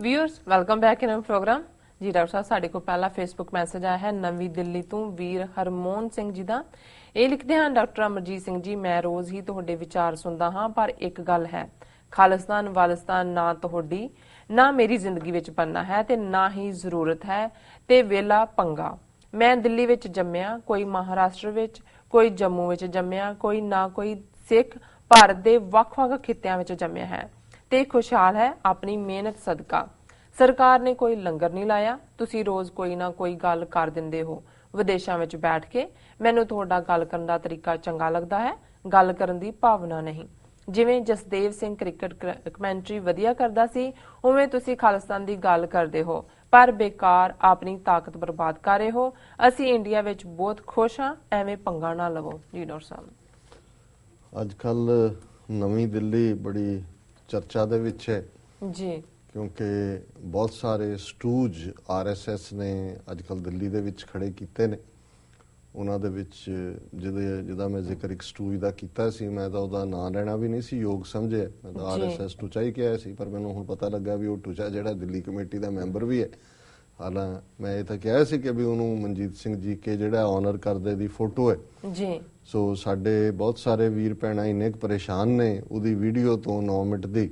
Viewers welcome back in our program जी। Doctor साहब साडे को पहला फेसबुक मैसेज आया है नवी दिल्ली तो वीर हरमोहन सिंह जी का। ये लिखते हैं डॉक्टर अमरजीत सिंह जी, मैं रोज ही तुहाडे विचार सुनदा हाँ, पर एक गल है, खालिस्तान वालिस्तान ना तुहाडी ना मेरी जिंदगी विच बनना है ते ना ही जरूरत है ते वेला पंगा। मैं दिल्ली विच जम्मिया, कोई महाराष्ट्र विच, कोई जम्मू विच जम्मिया, कोई ना कोई सिख भारत दे वख-वख खित्तियां विच जम्मिया है ते खुशहाल है अपनी मेहनत सदका। सरकार ने कोई लंगर नहीं लाया, तुसी रोज कोई ना कोई गल कर दिंदे हो विदेशां विच बैठ के। मैनूं तुहाडा गल करन दा तरीका चंगा लगदा है, गल करन दी भावना नहीं। जिवें जसदेव सिंह क्रिकेट कमेंट्री वधिया करदा सी, उवें तुसी खालिस्तान दी गल करदे हो, पर बेकार अपनी ताकत बर्बाद कर रहे हो। असी इंडिया विच बहुत खुश हाँ, एवें पंगा ना लवो जी। डॉक्टर साहब अजकल नवी दिल्ली बड़ी चर्चा दे विच है जी, क्योंकि बहुत सारे स्टूज RSS ने अजकल दिल्ली दे विच खड़े कीते ने। उन्हां दे विच जिहदा मैं जिक्र एक स्टूज दा कीता सी, मैं तां उहदा नां लेना भी नहीं सी योग समझिआ, मैं तां RSS टूचा ही किहा सी, पर मैनूं हुण पता लगा भी वो टूचा जिहड़ा दिल्ली कमेटी दा मैंबर भी है। हालां मैं ये तां किहा सी कि भी ਉਹਨੂੰ ਮਨਜੀਤ ਸਿੰਘ जी के ਜਿਹੜਾ ऑनर ਕਰਦੇ ਦੀ फोटो है जी। सो ਸਾਡੇ बहुत सारे वीर ਭੈਣਾਂ ਇੰਨੇ ਕੁ ਪਰੇਸ਼ਾਨ ਨੇ ਉਹਦੀ ਵੀਡੀਓ ਤੋਂ 9 ਮਿੰਟ ਦੀ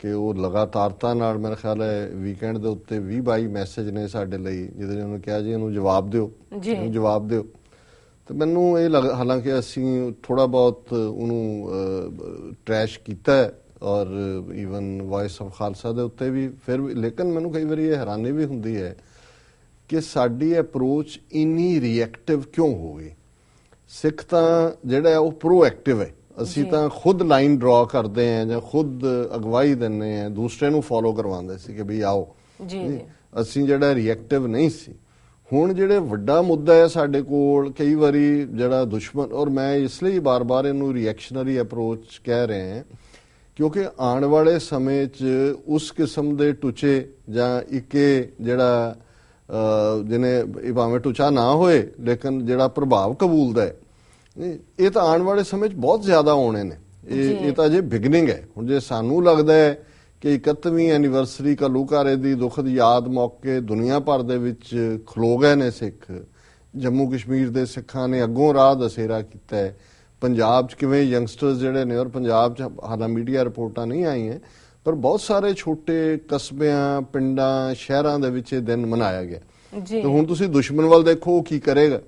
ਕਿ ਉਹ ਲਗਾਤਾਰਤਾ ਨਾਲ ਮੇਰੇ ਖਿਆਲ ਹੈ ਵੀਕਐਂਡ ਦੇ ਉੱਤੇ 20-22 ਮੈਸੇਜ ਨੇ ਸਾਡੇ ਲਈ, ਜਿਹਦੇ ਨੇ ਉਹਨੂੰ ਕਿਹਾ ਜੀ ਇਹਨੂੰ ਜਵਾਬ ਦਿਓ, ਇਹਨੂੰ ਜਵਾਬ ਦਿਓ। ਤੇ ਮੈਨੂੰ ਇਹ ਹਾਲਾਂਕਿ ਅਸੀਂ ਥੋੜਾ ਬਹੁਤ ਉਹਨੂੰ ਟਰੈਸ਼ ਕੀਤਾ ਔਰ ਈਵਨ ਵਾਇਸ ਆਫ ਖਾਲਸਾ ਦੇ ਉੱਤੇ ਵੀ, ਫਿਰ ਲੇਕਿਨ ਮੈਨੂੰ ਕਈ ਵਾਰੀ ਇਹ ਹੈਰਾਨੀ ਵੀ ਹੁੰਦੀ ਹੈ ਕਿ ਸਾਡੀ ਅਪਰੋਚ ਇੰਨੀ ਰਿਐਕਟਿਵ ਕਿਉਂ ਹੋ ਗਈ। ਸਿੱਖ ਤਾਂ ਜਿਹੜਾ ਉਹ ਪ੍ਰੋਐਕਟਿਵ ਹੈ, ਅਸੀਂ ਤਾਂ ਖੁਦ ਲਾਈਨ ਡਰਾ ਕਰਦੇ ਹਾਂ ਜਾਂ ਖੁਦ ਅਗਵਾਈ ਦਿੰਦੇ ਹਾਂ, ਦੂਸਰੇ ਨੂੰ ਫੋਲੋ ਕਰਵਾਉਂਦੇ ਸੀ ਕਿ ਵੀ ਆਓ ਜੀ। ਅਸੀਂ ਜਿਹੜਾ ਰਿਐਕਟਿਵ ਨਹੀਂ ਸੀ। ਹੁਣ ਜਿਹੜੇ ਵੱਡਾ ਮੁੱਦਾ ਹੈ ਸਾਡੇ ਕੋਲ, ਕਈ ਵਾਰੀ ਜਿਹੜਾ ਦੁਸ਼ਮਣ, ਔਰ ਮੈਂ ਇਸ ਲਈ ਬਾਰ-ਬਾਰ ਇਹਨੂੰ ਰਿਐਕਸ਼ਨਰੀ ਅਪਰੋਚ ਕਹਿ ਰਹੇ ਹਾਂ ਕਿਉਂਕਿ ਆਉਣ ਵਾਲੇ ਸਮੇਂ 'ਚ ਉਸ ਕਿਸਮ ਦੇ ਟੁਚੇ ਜਾਂ ਇੱਕੇ ਜਿਹੜਾ ਜਿਹਨੇ ਭਾਵੇਂ ਟੁਚਾ ਨਾ ਹੋਏ ਲੇਕਿਨ ਜਿਹੜਾ ਪ੍ਰਭਾਵ ਕਬੂਲਦਾ ਹੈ, ਇਹ ਤਾਂ ਆਉਣ ਵਾਲੇ ਸਮੇਂ 'ਚ ਬਹੁਤ ਜ਼ਿਆਦਾ ਆਉਣੇ ਨੇ। ਇਹ ਤਾਂ ਅਜੇ ਬਿਗਨਿੰਗ ਹੈ। ਹੁਣ ਜੇ ਸਾਨੂੰ ਲੱਗਦਾ ਹੈ ਕਿ 31ਵੀਂ ਐਨੀਵਰਸਰੀ ਘੱਲੂਘਾਰੇ ਦੀ ਦੁਖਦ ਯਾਦ ਮੌਕੇ ਦੁਨੀਆ ਭਰ ਦੇ ਵਿੱਚ ਖਲੋ ਗਏ ਨੇ ਸਿੱਖ, ਜੰਮੂ ਕਸ਼ਮੀਰ ਦੇ ਸਿੱਖਾਂ ਨੇ ਅੱਗੋਂ ਰਾਹ ਦਸੇਰਾ ਕੀਤਾ ਹੈ, ਪੰਜਾਬ 'ਚ ਕਿਵੇਂ ਯੰਗਸਟਰਸ ਜਿਹੜੇ ਨੇ, ਔਰ ਪੰਜਾਬ 'ਚ ਹਾਲਾਂ ਮੀਡੀਆ ਰਿਪੋਰਟਾਂ ਨਹੀਂ ਆਈਆਂ ਪਰ ਬਹੁਤ ਸਾਰੇ ਛੋਟੇ ਕਸਬਿਆਂ, ਪਿੰਡਾਂ, ਸ਼ਹਿਰਾਂ ਦੇ ਵਿੱਚ ਇਹ ਦਿਨ ਮਨਾਇਆ ਗਿਆ। ਤੇ ਹੁਣ ਤੁਸੀਂ ਦੁਸ਼ਮਣ ਵੱਲ ਦੇਖੋ, ਉਹ ਕੀ ਕਰੇਗਾ।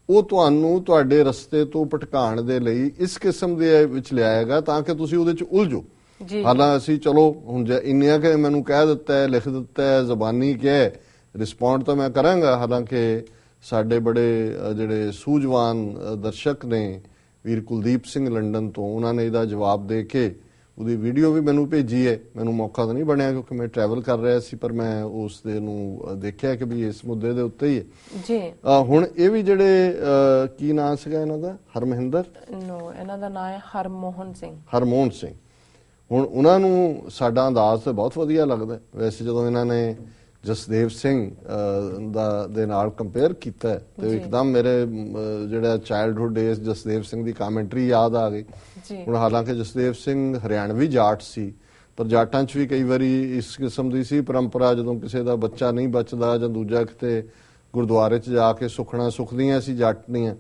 ਉਹ ਤੁਹਾਨੂੰ ਤੁਹਾਡੇ ਰਸਤੇ ਤੋਂ ਭਟਕਾਉਣ ਦੇ ਲਈ ਇਸ ਕਿਸਮ ਦੇ ਵਿੱਚ ਲਿਆਏਗਾ ਤਾਂ ਕਿ ਤੁਸੀਂ ਉਹਦੇ 'ਚ ਉਲਝੋ। ਹਾਲਾਂ ਅਸੀਂ ਚਲੋ ਹੁਣ ਇੰਨੀਆਂ ਕਿ ਮੈਨੂੰ ਕਹਿ ਦਿੱਤਾ ਹੈ, ਲਿਖ ਦਿੱਤਾ ਹੈ, ਜ਼ਬਾਨੀ ਕਿਹਾ, ਰਿਸਪੌਂਡ ਤਾਂ ਮੈਂ ਕਰਾਂਗਾ। ਹਾਲਾਂਕਿ ਸਾਡੇ ਬੜੇ ਜਿਹੜੇ ਸੂਝਵਾਨ ਦਰਸ਼ਕ ਨੇ, ਵੀਰ ਕੁਲਦੀਪ ਸਿੰਘ ਲੰਡਨ ਤੋਂ, ਉਹਨਾਂ ਨੇ ਇਹਦਾ ਜਵਾਬ ਦੇ ਕੇ ਉਹਦੀ ਵੀਡੀਓ ਵੀ ਮੈਨੂੰ ਭੇਜੀ ਹੈ। ਮੈਨੂੰ ਮੌਕਾ ਤਾਂ ਨਹੀਂ ਬਣਿਆ ਕਿਉਂਕਿ ਮੈਂ ਟਰੈਵਲ ਕਰ ਰਿਹਾ ਸੀ, ਪਰ ਮੈਂ ਉਸ ਦੇ ਨੂੰ ਦੇਖਿਆ ਕਿ ਵੀ ਇਸ ਮੁੱਦੇ ਦੇ ਉੱਤੇ ਹੀ ਹੈ ਜੀ। ਹੁਣ ਇਹ ਵੀ ਜਿਹੜੇ ਕੀ ਨਾਂ ਸੀਗਾ ਇਹਨਾਂ ਦਾ, ਹਰਮਹਿੰਦਰ, ਇਹਨਾਂ ਦਾ ਨਾਮ ਹੈ ਹਰਮੋਹਨ ਸਿੰਘ। ਹਰਮੋਹਨ ਸਿੰਘ। ਹੁਣ ਉਹਨਾਂ ਨੂੰ ਸਾਡਾ ਅੰਦਾਜ਼ ਤਾਂ ਬਹੁਤ ਵਧੀਆ ਲੱਗਦਾ। ਵੈਸੇ ਜਦੋਂ ਇਹਨਾਂ ਨੇ ਜਸਦੇਵ ਸਿੰਘ ਦੇ ਨਾਲ ਕੰਪੇਅਰ ਕੀਤਾ ਤੇ ਇੱਕਦਮ ਮੇਰੇ ਜਿਹੜਾ ਚਾਈਲਡਹੁੱਡ ਡੇਜ਼ ਜਸਦੇਵ ਸਿੰਘ ਦੀ ਕਾਮੈਂਟਰੀ ਯਾਦ ਆ ਗਈ। ਹੁਣ ਹਾਲਾਂਕਿ ਜਸਦੇਵ ਸਿੰਘ ਹਰਿਆਣਵੀ ਜਾਟ ਸੀ, ਪਰ ਜਾਟਾਂ 'ਚ ਵੀ ਕਈ ਵਾਰੀ ਇਸ ਕਿਸਮ ਦੀ ਸੀ ਪਰੰਪਰਾ, ਜਦੋਂ ਕਿਸੇ ਦਾ ਬੱਚਾ ਨਹੀਂ ਬਚਦਾ ਜਾਂ ਦੂਜਾ ਕਿਤੇ ਗੁਰਦੁਆਰੇ 'ਚ ਜਾ ਕੇ ਸੁਖਣਾ ਸੁਖਦੀਆਂ ਸੀ ਜਾਟਨੀਆਂ,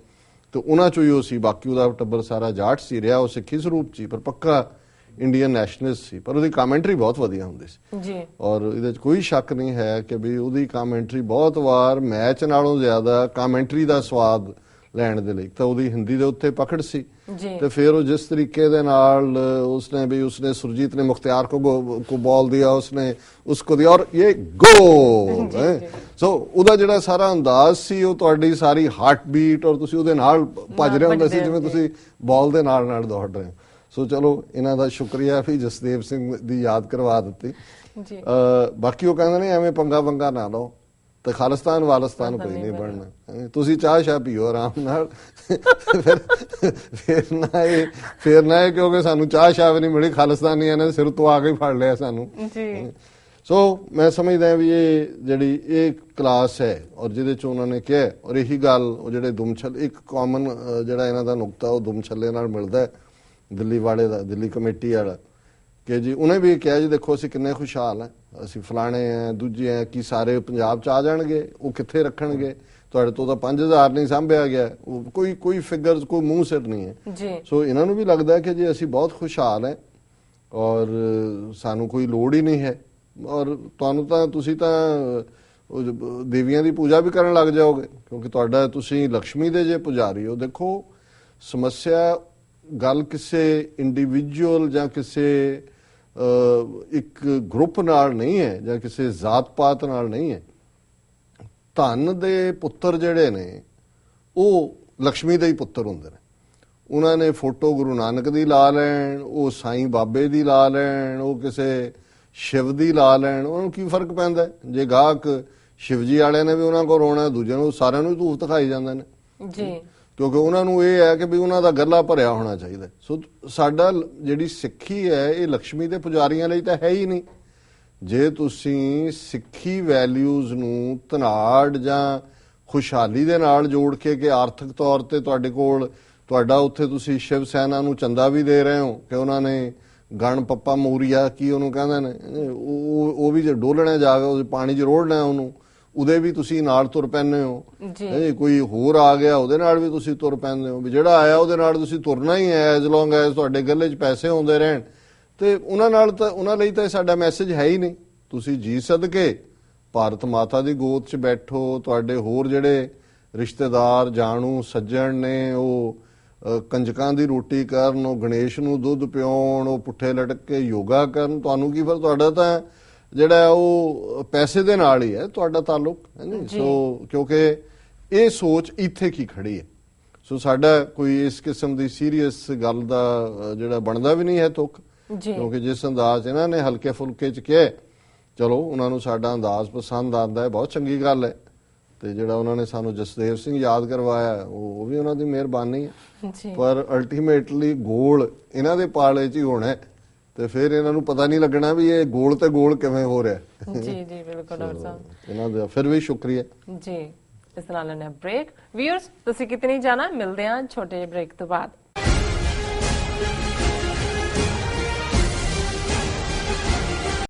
ਤੇ ਉਹਨਾਂ 'ਚੋਂ ਹੀ ਉਹ ਸੀ। ਬਾਕੀ ਉਹਦਾ ਟੱਬਰ ਸਾਰਾ ਜਾਟ ਸੀ, ਰਿਹਾ ਉਹ ਸਿੱਖੀ ਸਰੂਪ 'ਚ, ਪਰ ਪੱਕਾ ਇੰਡੀਅਨ ਨੈਸ਼ਨਲਿਸਟ ਸੀ। ਪਰ ਉਹਦੀ ਕਾਮੈਂਟਰੀ ਬਹੁਤ ਵਧੀਆ ਹੁੰਦੀ ਸੀ ਜੀ, ਔਰ ਇਹਦੇ 'ਚ ਕੋਈ ਸ਼ੱਕ ਨਹੀਂ ਹੈ ਕਿ ਵੀ ਉਹਦੀ ਕਾਮੈਂਟਰੀ ਬਹੁਤ ਵਾਰ ਮੈਚ ਨਾਲੋਂ ਜ਼ਿਆਦਾ ਕਾਮੈਂਟਰੀ ਦਾ ਸਵਾਦ ਲੈਣ ਦੇ ਲਈ ਤਾਂ ਉਹਦੀ ਹਿੰਦੀ ਦੇ ਉੱਤੇ ਪਕੜ ਸੀ। ਤੇ ਫਿਰ ਉਹ ਜਿਸ ਤਰੀਕੇ ਦੇ ਨਾਲ ਉਸਨੇ ਸੁਰਜੀਤ ਨੇ ਮੁਖਤਿਆਰ ਕੋ ਬॉल दिया, उसने उसको दिया और ये गोल है। सो ਉਹਦਾ ਜਿਹੜਾ ਸਾਰਾ ਅੰਦਾਜ਼ ਸੀ, ਉਹ ਤੁਹਾਡੀ ਸਾਰੀ ਹਾਰਟ ਬੀਟ ਔਰ ਤੁਸੀਂ ਉਹਦੇ ਨਾਲ ਭੱਜ ਰਹੇ ਹੁੰਦੇ ਸੀ ਜਿਵੇਂ ਤੁਸੀਂ ਬਾਲ ਦੇ ਨਾਲ ਨਾਲ ਦੌੜ ਰਹੇ ਹੋ। ਸੋ ਚਲੋ ਇਹਨਾਂ ਦਾ ਸ਼ੁਕਰੀਆ ਵੀ ਜਸਦੇਵ ਸਿੰਘ ਦੀ ਯਾਦ ਕਰਵਾ ਦਿੱਤੀ। ਬਾਕੀ ਉਹ ਕਹਿੰਦੇ ਨੇ ਐਵੇਂ ਪੰਗਾ ਨਾ ਲਓ ਤੇ ਖਾਲਿਸਤਾਨ ਵਾਲਿਸਤਾਨ ਕੋਈ ਨਹੀਂ ਬਣਨਾ, ਤੁਸੀਂ ਚਾਹ ਸ਼ਾਹ ਪੀਓ ਆਰਾਮ ਨਾਲ। ਫਿਰ ਨਾ ਇਹ ਕਿਉਂਕਿ ਸਾਨੂੰ ਚਾਹ ਸ਼ਾਹ ਵੀ ਨਹੀਂ ਮਿਲੀ, ਖਾਲਿਸਤਾਨੀਆਂ ਨੇ ਸਿਰ ਤੋਂ ਆ ਕੇ ਫੜ ਲਿਆ ਸਾਨੂੰ। ਸੋ ਮੈਂ ਸਮਝਦਾ ਵੀ ਇਹ ਜਿਹੜੀ ਇਹ ਕਲਾਸ ਹੈ ਔਰ ਜਿਹਦੇ 'ਚ ਉਹਨਾਂ ਨੇ ਕਿਹਾ, ਔਰ ਇਹੀ ਗੱਲ ਉਹ ਜਿਹੜੇ ਦੁਮਛਲ, ਇੱਕ ਕਾਮਨ ਜਿਹੜਾ ਇਹਨਾਂ ਦਾ ਨੁਕਤਾ ਉਹ ਦੁਮਛੱਲੇ ਨਾਲ ਮਿਲਦਾ ਦਿੱਲੀ ਵਾਲੇ ਦਾ, ਦਿੱਲੀ ਕਮੇਟੀ ਵਾਲਾ, ਕਿ ਜੀ ਉਹਨੇ ਵੀ ਕਿਹਾ ਜੀ ਦੇਖੋ ਅਸੀਂ ਕਿੰਨੇ ਖੁਸ਼ਹਾਲ ਆ, ਅਸੀਂ ਫਲਾਣੇ ਆ ਦੂਜੇ ਆ, ਕੀ ਸਾਰੇ ਪੰਜਾਬ ਚ ਆ ਜਾਣਗੇ, ਉਹ ਕਿੱਥੇ ਰੱਖਣਗੇ, ਤੁਹਾਡੇ ਤੋਂ ਤਾਂ 5000 ਨਹੀਂ ਸਾਂਭਿਆ ਗਿਆ, ਉਹ ਕੋਈ ਫਿਗਰਸ ਕੋਈ ਮੂੰਹ ਸਿਰ ਨਹੀਂ ਹੈ ਜੀ। ਸੋ ਇਹਨਾਂ ਨੂੰ ਵੀ ਲੱਗਦਾ ਕਿ ਜੀ ਅਸੀਂ ਬਹੁਤ ਖੁਸ਼ਹਾਲ ਹੈ ਔਰ ਸਾਨੂੰ ਕੋਈ ਲੋੜ ਹੀ ਨਹੀਂ ਹੈ, ਔਰ ਤੁਹਾਨੂੰ ਤਾਂ ਤੁਸੀਂ ਤਾਂ ਦੇਵੀਆਂ ਦੀ ਪੂਜਾ ਵੀ ਕਰਨ ਲੱਗ ਜਾਓਗੇ ਕਿਉਂਕਿ ਤੁਹਾਡਾ ਤੁਸੀਂ ਲక్ష్ਮੀ ਦੇ ਜੇ ਪੁਜਾਰੀ ਹੋ। ਦੇਖੋ ਸਮੱਸਿਆ ਗੱਲ ਕਿਸੇ ਇੰਡੀਵਿਜੂਅਲ ਜਾਂ ਕਿਸੇ ਇੱਕ ਗਰੁੱਪ ਨਾਲ ਨਹੀਂ ਹੈ ਜਾਂ ਕਿਸੇ ਜ਼ਾਤ ਪਾਤ ਨਾਲ ਨਹੀਂ ਹੈ। ਧਨ ਦੇ ਪੁੱਤਰ ਜਿਹੜੇ ਨੇ ਉਹ ਲక్ష్ਮੀ ਦੇ ਹੀ ਪੁੱਤਰ ਹੁੰਦੇ ਨੇ। ਉਹਨਾਂ ਨੇ ਫੋਟੋ ਗੁਰੂ ਨਾਨਕ ਦੀ ਲਾ ਲੈਣ, ਉਹ ਸਾਈਂ ਬਾਬੇ ਦੀ ਲਾ ਲੈਣ, ਉਹ ਕਿਸੇ ਸ਼ਿਵ ਦੀ ਲਾ ਲੈਣ, ਉਹਨਾਂ ਨੂੰ ਕੀ ਫਰਕ ਪੈਂਦਾ? ਜੇ ਗਾਹਕ ਸ਼ਿਵਜੀ ਵਾਲਿਆਂ ਨੇ ਵੀ ਉਹਨਾਂ ਕੋਲ ਰੋਣਾ, ਦੂਜਿਆਂ ਨੂੰ ਸਾਰਿਆਂ ਨੂੰ ਧੂਫ ਦਿਖਾਈ ਜਾਂਦੇ ਨੇ ਜੀ, ਕਿਉਂਕਿ ਉਹਨਾਂ ਨੂੰ ਇਹ ਹੈ ਕਿ ਵੀ ਉਹਨਾਂ ਦਾ ਗੱਲਾ ਭਰਿਆ ਹੋਣਾ ਚਾਹੀਦਾ। ਸੋ ਸਾਡਾ ਜਿਹੜੀ ਸਿੱਖੀ ਹੈ ਇਹ ਲక్ష్ਮੀ ਦੇ ਪੁਜਾਰੀਆਂ ਲਈ ਤਾਂ ਹੈ ਹੀ ਨਹੀਂ। ਜੇ ਤੁਸੀਂ ਸਿੱਖੀ ਵੈਲਿਊਜ਼ ਨੂੰ ਧਨਾੜ ਜਾਂ ਖੁਸ਼ਹਾਲੀ ਦੇ ਨਾਲ ਜੋੜ ਕੇ ਕਿ ਆਰਥਿਕ ਤੌਰ ਤੇ ਤੁਹਾਡੇ ਕੋਲ ਤੁਹਾਡਾ ਉੱਥੇ ਤੁਸੀਂ ਸ਼ਿਵ ਸੈਨਾ ਨੂੰ ਚੰਦਾ ਵੀ ਦੇ ਰਹੇ ਹੋ ਕਿ ਉਹਨਾਂ ਨੇ ਗਣ ਪੱਪਾ ਮੋਰੀਆ ਕੀ ਉਹਨੂੰ ਕਹਿੰਦੇ ਨੇ, ਉਹ ਵੀ ਜੇ ਡੋਲਣਾ ਜਾਵੇ ਉਹ ਪਾਣੀ 'ਚ ਰੋੜਨਾ ਉਹਨੂੰ, ਉਹਦੇ ਵੀ ਤੁਸੀਂ ਨਾਲ ਤੁਰ ਪੈਂਦੇ ਹੋ ਜੀ। ਕੋਈ ਹੋਰ ਆ ਗਿਆ ਉਹਦੇ ਨਾਲ ਵੀ ਤੁਸੀਂ ਤੁਰ ਪੈਂਦੇ ਹੋ, ਵੀ ਜਿਹੜਾ ਆਇਆ ਉਹਦੇ ਨਾਲ ਤੁਸੀਂ ਤੁਰਨਾ ਹੀ ਹੈ ਐਜ਼ ਲੌਂਗ ਐਜ਼ ਤੁਹਾਡੇ ਗੱਲੇ 'ਚ ਪੈਸੇ ਆਉਂਦੇ ਰਹਿਣ। ਤੇ ਉਹਨਾਂ ਨਾਲ ਤਾਂ ਉਹਨਾਂ ਲਈ ਤਾਂ ਸਾਡਾ ਮੈਸੇਜ ਹੈ ਹੀ ਨਹੀਂ। ਤੁਸੀਂ ਜੀ ਸਦਕੇ ਭਾਰਤ ਮਾਤਾ ਦੀ ਗੋਦ 'ਚ ਬੈਠੋ, ਤੁਹਾਡੇ ਹੋਰ ਜਿਹੜੇ ਰਿਸ਼ਤੇਦਾਰ ਜਾਣੂ ਸੱਜਣ ਨੇ ਉਹ ਕੰਜਕਾਂ ਦੀ ਰੋਟੀ ਕਰਨ, ਉਹ ਗਣੇਸ਼ ਨੂੰ ਦੁੱਧ ਪਿਉਣ, ਉਹ ਪੁੱਠੇ ਲਟਕ ਕੇ ਯੋਗਾ ਕਰਨ, ਤੁਹਾਨੂੰ ਕੀ ਫਿਰ ਤੁਹਾਡਾ ਤਾਂ ਜਿਹੜਾ ਉਹ ਪੈਸੇ ਦੇ ਨਾਲ ਹੀ ਹੈ ਤੁਹਾਡਾ ਤਾਲੁਕ ਹੈ ਨੀ। ਸੋ ਕਿਉਂਕਿ ਇਹ ਸੋਚ ਇੱਥੇ ਕੀ ਖੜੀ ਹੈ। ਸੋ ਸਾਡਾ ਕੋਈ ਇਸ ਕਿਸਮ ਦੀ ਸੀਰੀਅਸ ਗੱਲ ਦਾ ਜਿਹੜਾ ਬਣਦਾ ਵੀ ਨਹੀਂ ਹੈ ਤੁਕ, ਕਿਉਂਕਿ ਜਿਸ ਅੰਦਾਜ਼ ਇਹਨਾਂ ਨੇ ਹਲਕੇ ਫੁਲਕੇ ਚ ਕਿਹਾ, ਚਲੋ ਉਹਨਾਂ ਨੂੰ ਸਾਡਾ ਅੰਦਾਜ਼ ਪਸੰਦ ਆਉਂਦਾ ਹੈ, ਬਹੁਤ ਚੰਗੀ ਗੱਲ ਹੈ। ਤੇ ਜਿਹੜਾ ਉਹਨਾਂ ਨੇ ਸਾਨੂੰ ਜਸਦੇਵ ਸਿੰਘ ਯਾਦ ਕਰਵਾਇਆ ਉਹ ਵੀ ਉਹਨਾਂ ਦੀ ਮਿਹਰਬਾਨੀ ਹੈ। ਪਰ ਅਲਟੀਮੇਟਲੀ ਗੋਲ ਇਹਨਾਂ ਦੇ ਪਾਲੇ 'ਚ ਹੀ ਹੋਣਾ ਤੇ ਫਿਰ ਇਹਨਾਂ ਨੂੰ ਪਤਾ ਨਹੀਂ ਲੱਗਣਾ ਵੀ ਇਹ ਗੋਲ ਤੇ ਗੋਲ ਕਿਵੇਂ ਹੋ ਰਿਹਾ। ਜੀ ਜੀ ਬਿਲਕੁਲ ਡਾਕਟਰ ਸਾਹਿਬ, ਇਹਨਾਂ ਦਾ ਫਿਰ ਵੀ ਸ਼ੁਕਰੀਆ ਜੀ। ਇਸ ਨਾਲ ਲੈਣਾ ਬ੍ਰੇਕ। ਵੀਅਰਸ ਤੁਸੀਂ ਕਿਤੇ ਨਹੀਂ ਜਾਣਾ, ਮਿਲਦੇ ਹਾਂ ਛੋਟੇ ਜਿਹੇ ਬ੍ਰੇਕ ਤੋਂ ਬਾਅਦ।